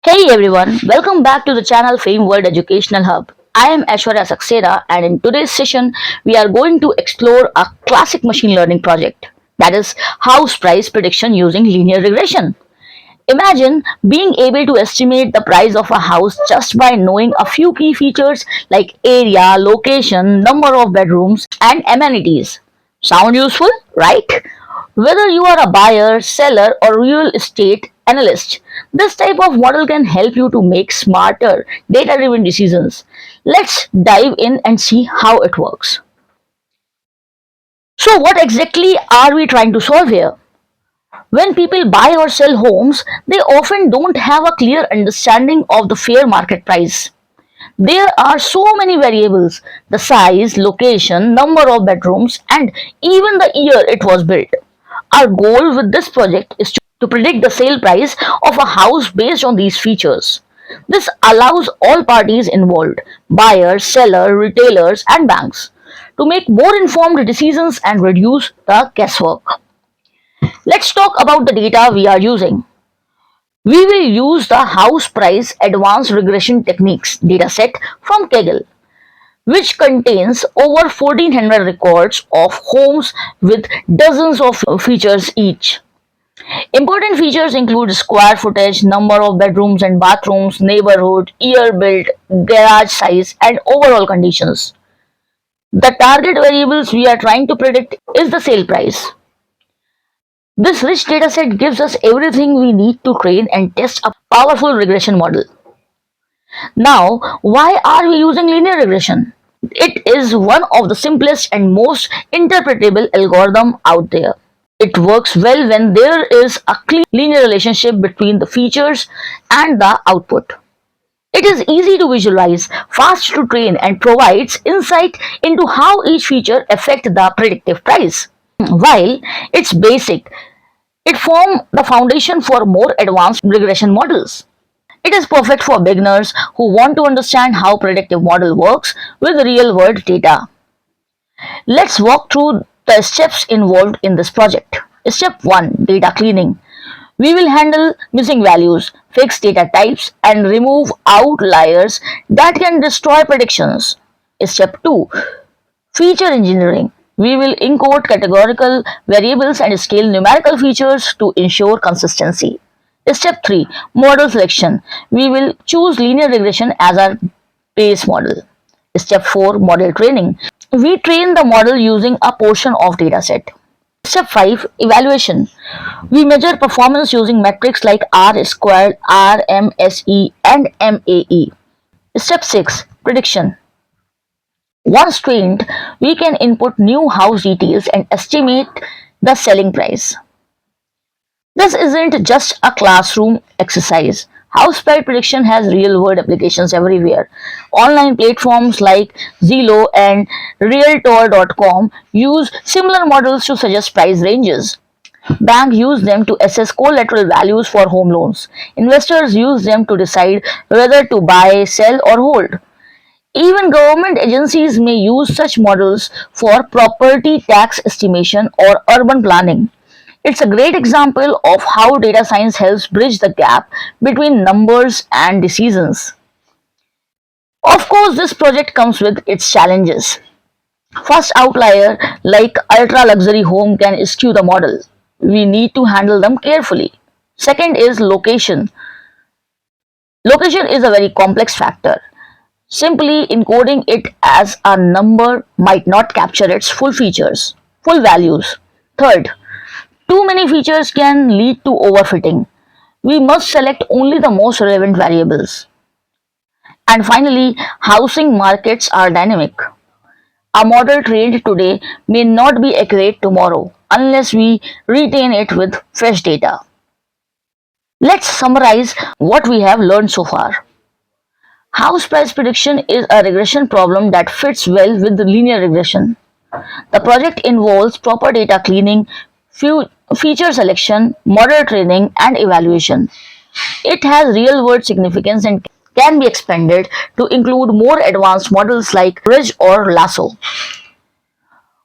Hey everyone, welcome back to the channel Fame World Educational Hub. I am Aishwarya Saxena, and in today's session we are going to explore a classic machine learning project, that is house price prediction using linear regression. Imagine being able to estimate the price of a house just by knowing a few key features like area, location, number of bedrooms and amenities. Sound useful, right? Whether you are a buyer, seller, or real estate analyst, this type of model can help you to make smarter, data driven decisions. Let's dive in and see how it works. So, what exactly are we trying to solve here? When people buy or sell homes, they often don't have a clear understanding of the fair market price. There are so many variables: the size, location, number of bedrooms, and even the year it was built. Our goal with this project is to predict the sale price of a house based on these features. This allows all parties involved, buyers, sellers, retailers, and banks, to make more informed decisions and reduce the guesswork. Let's talk about the data we are using. We will use the house price advanced regression techniques dataset from Kaggle, which contains over 1400 records of homes with dozens of features each. Important features include square footage, number of bedrooms and bathrooms, neighborhood, year built, garage size, and overall conditions. The target variables we are trying to predict is the sale price. This rich dataset gives us everything we need to train and test a powerful regression model. Now, why are we using linear regression? It is one of the simplest and most interpretable algorithm out there. It works well when there is a clear linear relationship between the features and the output. It is easy to visualize, fast to train, and provides insight into how each feature affects the predictive price. While it's basic, it forms the foundation for more advanced regression models. It is perfect for beginners who want to understand how predictive model works with real world data. Let's walk through the steps involved in this project. Step 1: Data cleaning. We will handle missing values, fix data types, and remove outliers that can destroy predictions. Step 2: Feature engineering. We will encode categorical variables and scale numerical features to ensure consistency. Step 3: Model selection. We will choose linear regression as our base model. Step 4: Model training. We train the model using a portion of dataset. Step 5: Evaluation. We measure performance using metrics like R squared, RMSE, and MAE. Step 6: Prediction. Once trained, we can input new house details and estimate the selling price. This isn't just a classroom exercise. House price prediction has real world applications everywhere. Online platforms like Zillow and Realtor.com use similar models to suggest price ranges. Banks use them to assess collateral values for home loans. Investors use them to decide whether to buy, sell, or hold. Even government agencies may use such models for property tax estimation or urban planning. It's a great example of how data science helps bridge the gap between numbers and decisions. Of course, this project comes with its challenges. First outlier like ultra luxury home can skew the model. We need to handle them carefully. Second is location. Location is a very complex factor. Simply encoding it as a number might not capture its full values. Third, too many features can lead to overfitting. We must select only the most relevant variables. And finally, housing markets are dynamic. A model trained today may not be accurate tomorrow unless we retain it with fresh data. Let's summarize what we have learned so far. House price prediction is a regression problem that fits well with the linear regression. The project involves proper data cleaning, feature selection, model training, and evaluation. It has real world significance and can be expanded to include more advanced models like Bridge or Lasso.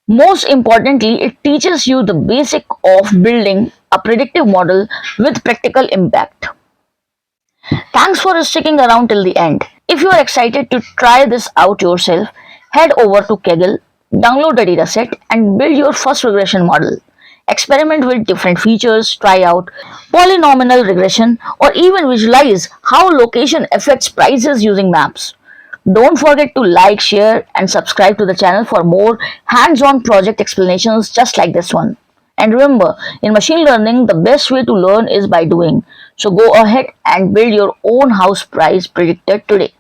Most importantly, it teaches you the basic of building a predictive model with practical impact. Thanks for sticking around till the end. If you are excited to try this out yourself, head over to Kaggle, download the dataset, and build your first regression model. Experiment with different features, try out polynomial regression, or even visualize how location affects prices using maps. Don't forget to like, share, and subscribe to the channel for more hands on project explanations just like this one. And remember, in machine learning, the best way to learn is by doing. So go ahead and build your own house price predictor today.